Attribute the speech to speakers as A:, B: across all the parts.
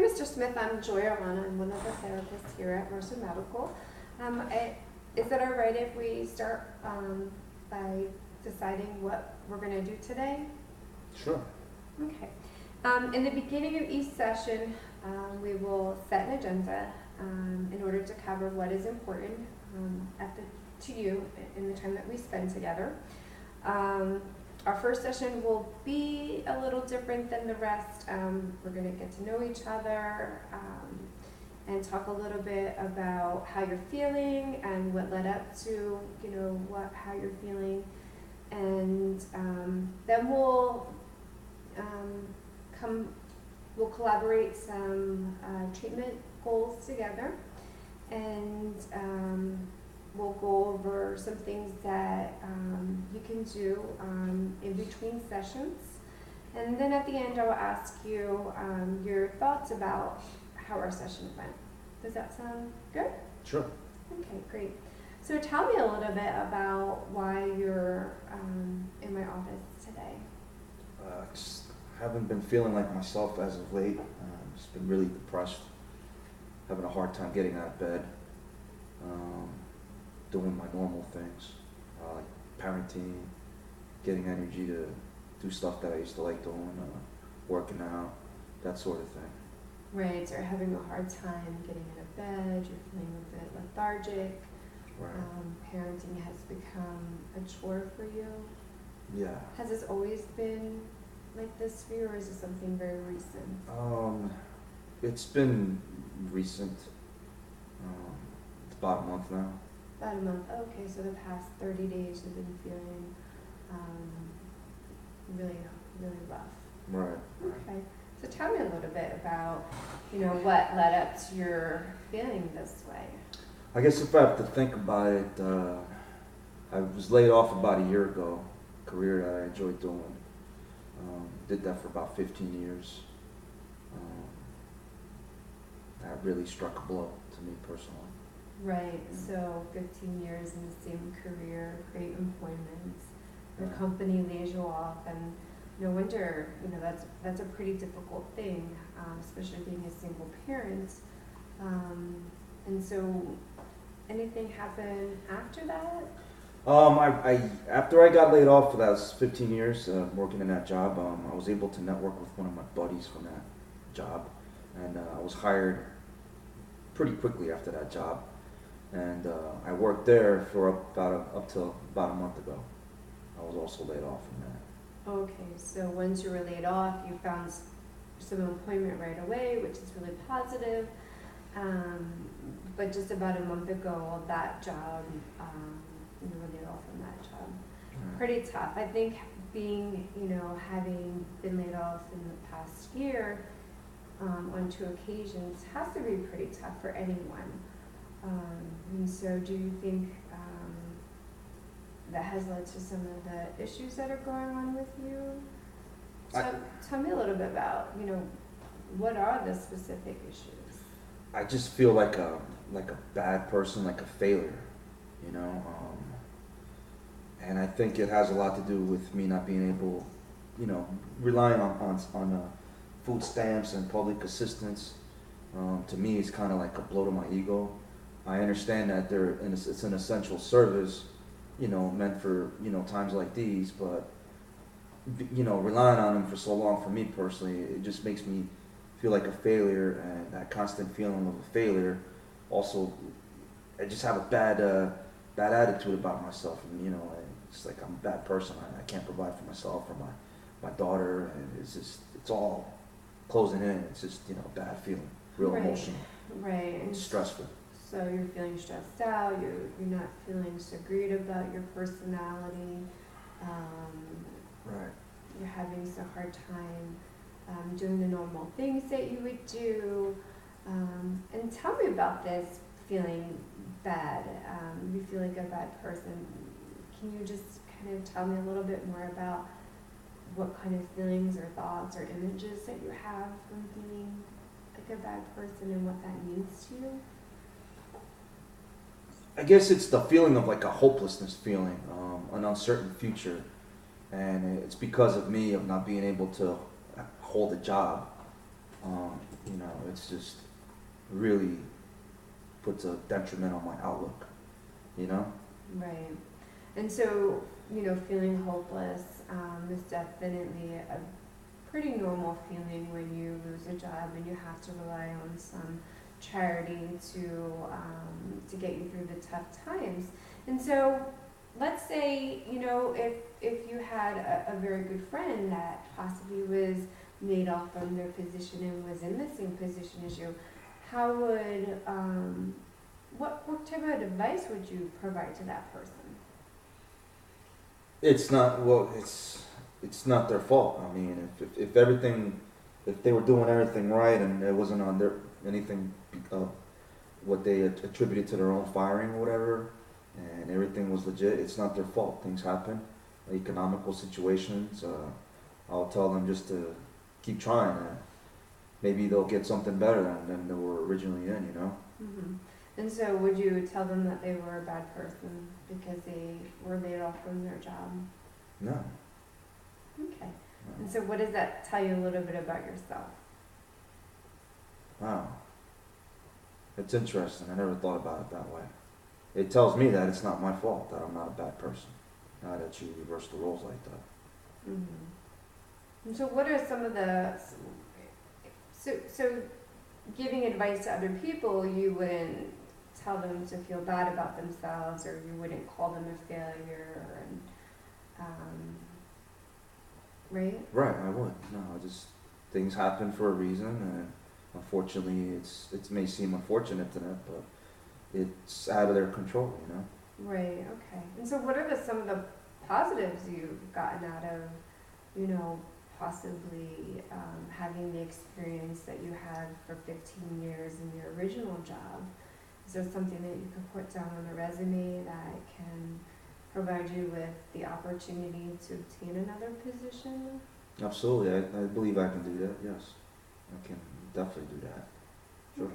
A: Mr. Smith. I'm Joy Arana. I'm one of the therapists here at Mercer Medical. Is it all right if we start by deciding what we're going to do today?
B: Sure.
A: Okay. In the beginning of each session, we will set an agenda in order to cover what is important to you in the time that we spend together. Our first session will be a little different than the rest. We're going to get to know each other and talk a little bit about how you're feeling and what led up to, how you're feeling. And then we'll collaborate some treatment goals together, and we'll go over some things that you can do in between sessions. And then at the end, I'll ask you your thoughts about how our session went. Does that sound good?
B: Sure.
A: Okay, great. So tell me a little bit about why you're in my office today.
B: Just haven't been feeling like myself as of late. Just been really depressed. Having a hard time getting out of bed. Doing my normal things, like parenting, getting energy to do stuff that I used to like doing, working out, that sort of thing.
A: Right, so you're having a hard time getting out of bed, you're feeling a bit lethargic.
B: Right.
A: Parenting has become a chore for you.
B: Yeah.
A: Has this always been like this for you, or is it something very recent?
B: It's been recent. It's about a month now.
A: About a month. Okay, so the past 30 days you've been feeling really, really rough.
B: Right.
A: Okay. So tell me a little bit about, what led up to your feeling this way.
B: I guess if I have to think about it, I was laid off about a year ago. A career that I enjoyed doing. Did that for about 15 years. That really struck a blow to me personally.
A: Right. So 15 years in the same career, great employment. The
B: Right.
A: company lays you off, and no wonder, that's a pretty difficult thing, especially being a single parent. And so, anything happened after that?
B: After I got laid off for those 15 years working in that job, I was able to network with one of my buddies from that job, and I was hired pretty quickly after that job, and I worked there for up till about a month ago. I was also laid off from that.
A: Okay, so once you were laid off, you found some employment right away, which is really positive. But just about a month ago, that job, you were laid off from that job. Pretty tough. I think having been laid off in the past year on 2 occasions has to be pretty tough for anyone. And so do you think that has led to some of the issues that are going on with you? Tell me a little bit about, what are the specific issues?
B: I just feel like a bad person, like a failure, and I think it has a lot to do with me not being able, relying on food stamps and public assistance. To me, it's kind of like a blow to my ego. I understand that it's an essential service, meant for times like these, but relying on them for so long, for me personally, it just makes me feel like a failure, and that constant feeling of a failure also, I just have a bad attitude about myself, and it's like I'm a bad person. I can't provide for myself or my daughter, and it's all closing in. It's just a bad feeling, real
A: Right.
B: emotional,
A: Right.
B: and stressful.
A: So you're feeling stressed out, you're not feeling so great about your personality,
B: Right.
A: you're having a hard time doing the normal things that you would do. And tell me about this feeling bad. You feel like a bad person. Can you just kind of tell me a little bit more about what kind of feelings or thoughts or images that you have when feeling like a bad person and what that means to you?
B: I guess it's the feeling of like a hopelessness feeling, an uncertain future, and it's because of me of not being able to hold a job, You know, it's just really puts a detriment on my outlook, you know?
A: Right. And so, you know, feeling hopeless is definitely a pretty normal feeling when you lose a job and you have to rely on some charity to get you through the tough times. And so, let's say, you know, if you had a very good friend that possibly was laid off from their position and was in the same position as you, how would what type of advice would you provide to that person?
B: It's not, well, it's not their fault. I mean, if everything, if they were doing everything right and it wasn't on their, anything, what they attributed to their own firing or whatever, and everything was legit, it's not their fault. Things happen, economical situations. I'll tell them just to keep trying. Maybe they'll get something better than they were originally in, you know?
A: Hmm. And so, would you tell them that they were a bad person because they were laid off from their job?
B: No.
A: Okay.
B: No.
A: And so, what does that tell you a little bit about yourself?
B: Wow. It's interesting. I never thought about it that way. It tells me that it's not my fault, that I'm not a bad person. Now that you reverse the roles like that.
A: Hmm. And so, what are some of the so giving advice to other people, you wouldn't tell them to feel bad about themselves, or you wouldn't call them a failure, and right?
B: Right, I would. No, I just, things happen for a reason, and unfortunately, it may seem unfortunate to them, but it's out of their control, you know?
A: Right. Okay. And so, what are some of the positives you've gotten out of, you know, possibly having the experience that you had for 15 years in your original job? Is there something that you could put down on a resume that can provide you with the opportunity to obtain another position?
B: Absolutely, I believe I can do that, yes. I can definitely do that. Sure.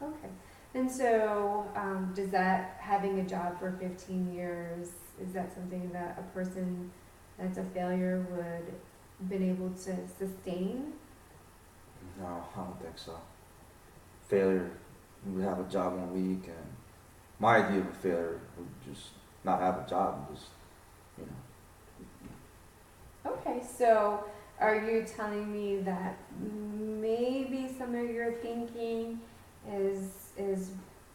A: Okay. And so, does that, having a job for 15 years, is that something that a person that's a failure would been able to sustain?
B: No, I don't think so. Failure, we have a job 1 week, and my idea of a failure would just not have a job and just, you know.
A: Okay, so are you telling me that maybe some of your thinking is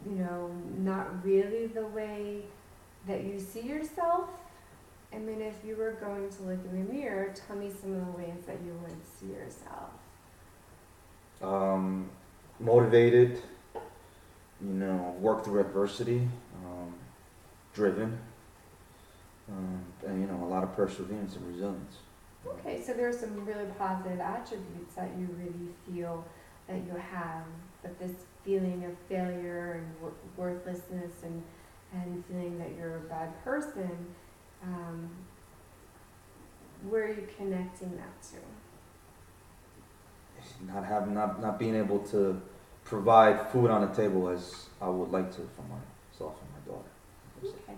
A: you know, not really the way that you see yourself? I mean, if you were going to look in the mirror, tell me some of the ways that you would see yourself.
B: Motivated, work through adversity, driven, and a lot of perseverance and resilience.
A: Okay, so there are some really positive attributes that you really feel that you have, but this feeling of failure and worthlessness and feeling that you're a bad person, where are you connecting that to?
B: Not being able to provide food on the table as I would like to for myself and my daughter.
A: Okay.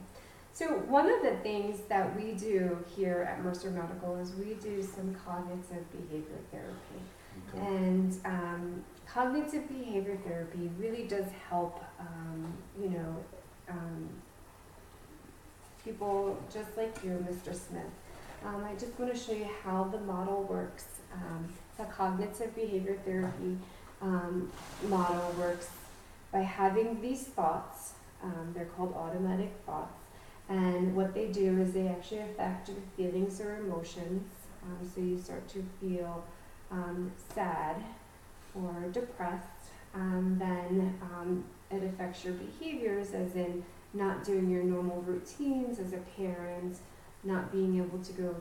A: So one of the things that we do here at Mercer Medical is we do some cognitive behavior therapy.
B: Okay.
A: And cognitive behavior therapy really does help, people just like you, Mr. Smith. I just want to show you how the model works. The cognitive behavior therapy model works by having these thoughts. They're called automatic thoughts. And what they do is they actually affect your feelings or emotions. So you start to feel sad or depressed. Then it affects your behaviors, as in not doing your normal routines as a parent, not being able to go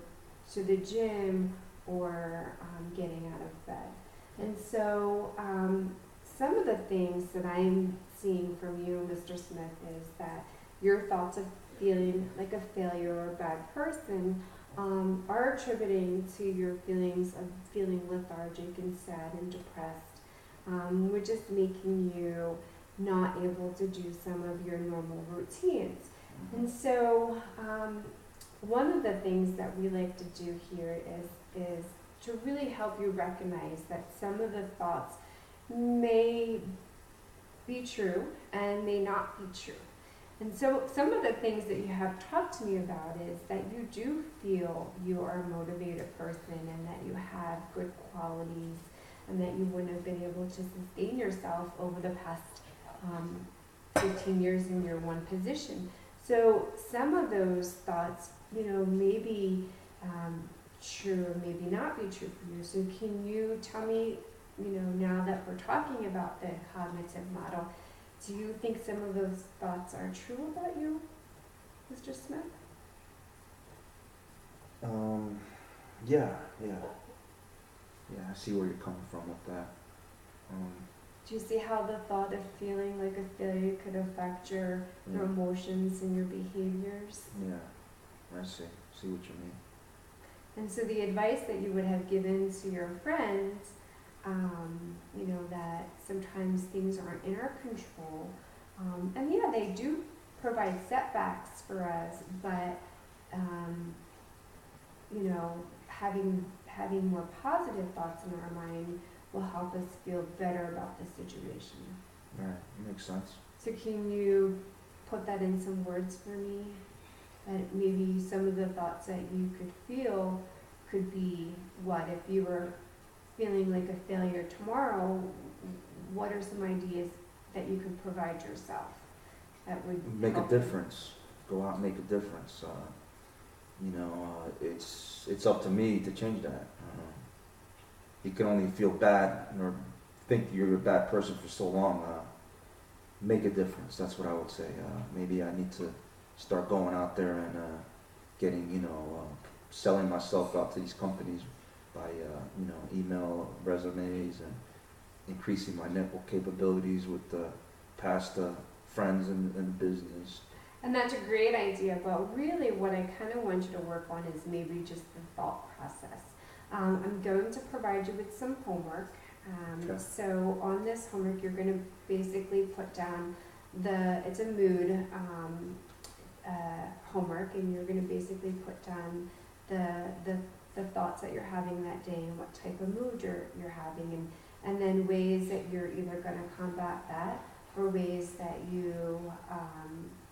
A: to the gym, or getting out of bed. And so some of the things that I'm seeing from you, Mr. Smith, is that your thoughts of feeling like a failure or a bad person are attributing to your feelings of feeling lethargic and sad and depressed, which is making you not able to do some of your normal routines. And so one of the things that we like to do here is to really help you recognize that some of the thoughts may be true and may not be true. And so some of the things that you have talked to me about is that you do feel you are a motivated person and that you have good qualities and that you wouldn't have been able to sustain yourself over the past 15 years in your one position. So some of those thoughts, may be true or maybe not be true for you. So can you tell me, now that we're talking about the cognitive model, do you think some of those thoughts are true about you, Mr. Smith?
B: Yeah. I see where you're coming from with that.
A: Do you see how the thought of feeling like a failure could affect your emotions and your behaviors?
B: Yeah, I see what you mean.
A: And so the advice that you would have given to your friends, that sometimes things aren't in our control. And yeah, they do provide setbacks for us, but, having more positive thoughts in our mind will help us feel better about the situation.
B: Right, makes sense.
A: So can you put that in some words for me? That maybe some of the thoughts that you could feel could be what if you were feeling like a failure tomorrow, what are some ideas that you could provide yourself that would
B: make
A: help
B: a difference? Go out and make a difference. It's up to me to change that. You can only feel bad or think you're a bad person for so long. Make a difference. That's what I would say. Maybe I need to start going out there and getting, selling myself out to these companies by, email resumes and increasing my network capabilities with past friends in business.
A: And that's a great idea, but really what I kind of want you to work on is maybe just the thought process. I'm going to provide you with some homework.
B: Okay.
A: So on this homework, you're going to basically put down it's a mood homework, and you're going to basically put down the thoughts that you're having that day and what type of mood you're having, and then ways that you're either going to combat that or ways that you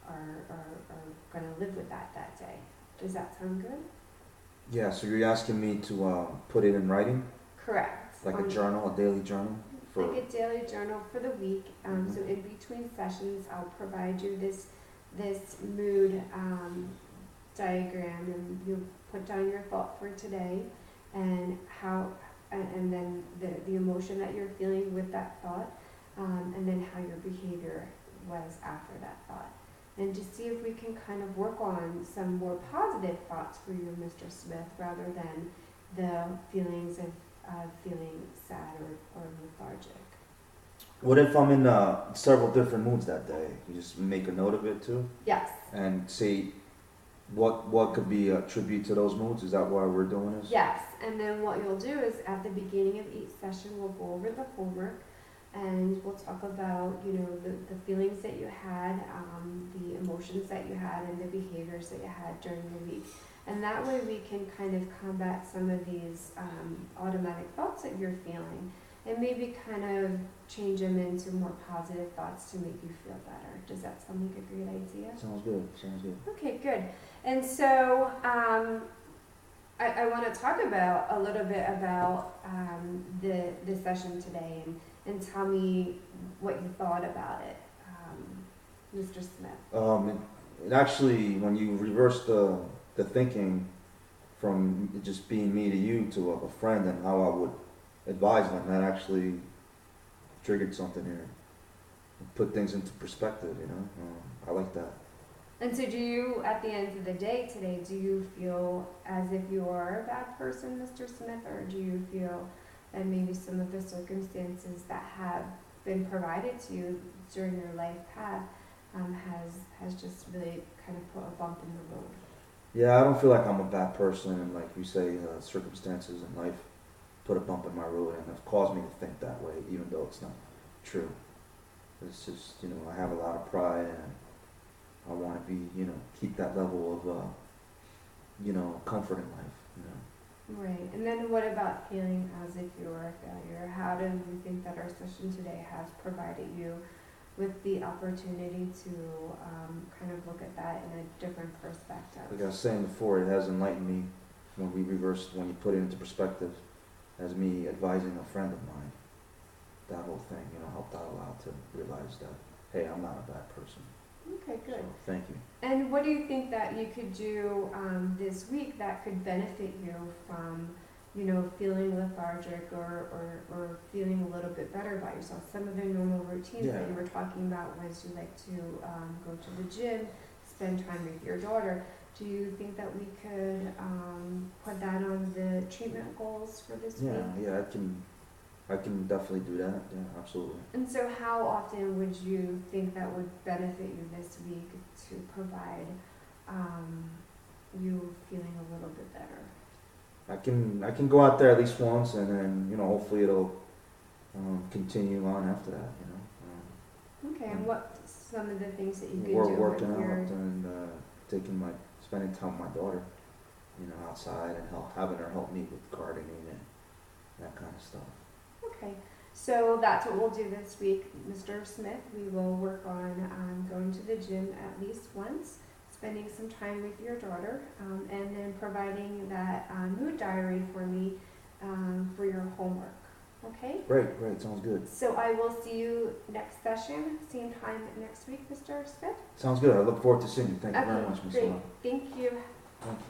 A: are going to live with that day. Does that sound good?
B: Yeah, so you're asking me to put it in writing?
A: Correct.
B: Like a journal, a daily journal?
A: Like a daily journal for the week. So in between sessions, I'll provide you this mood diagram, and you'll put down your thought for today and and then the emotion that you're feeling with that thought, and then how your behavior was after that thought. And to see if we can kind of work on some more positive thoughts for you, Mr. Smith, rather than the feelings of feeling sad or lethargic.
B: What if I'm in several different moods that day? You just make a note of it too?
A: Yes.
B: And see what could be attributed to those moods? Is that why we're doing this?
A: Yes, and then what you'll do is at the beginning of each session, we'll go over the homework, and we'll talk about, the feelings that you had, the emotions that you had, and the behaviors that you had during the week. And that way we can kind of combat some of these automatic thoughts that you're feeling, and maybe kind of change them into more positive thoughts to make you feel better. Does that sound like a great idea?
B: Sounds good.
A: Okay, good. And so I want to talk about a little bit about the session today, and tell me what you thought about it, Mr. Smith.
B: It actually, when you reverse the thinking from it just being me to you to a friend and how I would advise them, that actually triggered something here. Put things into perspective, I like that.
A: And so do you, at the end of the day today, do you feel as if you are a bad person, Mr. Smith, or do you feel that maybe some of the circumstances that have been provided to you during your life path has just really kind of put a bump in the road?
B: Yeah, I don't feel like I'm a bad person, and like you say, circumstances in life put a bump in my road and have caused me to think that way, even though it's not true. It's just, I have a lot of pride, and I want to be, keep that level of, comfort in life,
A: Right, and then what about feeling as if you were a failure? How do you think that our session today has provided you with the opportunity to kind of look at that in a different perspective?
B: Like I was saying before, it has enlightened me when you put it into perspective, as me advising a friend of mine. That whole thing, helped out a lot to realize that, hey, I'm not a bad person.
A: Okay, good.
B: So, thank you.
A: And what do you think that you could do this week that could benefit you from, feeling lethargic or feeling a little bit better about yourself? Some of the normal routines that
B: Yeah.
A: you were talking about was you like to go to the gym, spend time with your daughter. Do you think that we could put that on the treatment goals for this week?
B: Yeah, I can definitely do that. Yeah, absolutely.
A: And so how often would you think that would benefit you this week to provide you feeling a little bit better?
B: I can go out there at least once, and then hopefully it'll continue on after that.
A: Okay, and what some of the things that you could
B: We're
A: do
B: working
A: with
B: out
A: your...
B: and spending time with my daughter, outside, and having her help me with gardening and that kind of stuff.
A: Okay, so that's what we'll do this week, Mr. Smith. We will work on going to the gym at least once, spending some time with your daughter, and then providing that mood diary for me for your homework. Okay?
B: Great, sounds good.
A: So I will see you next session, same time next week, Mr. Smith.
B: Sounds good. I look forward to seeing you. Thank you very much, Ms.
A: Great.
B: Love.
A: Thank you.
B: Thank you.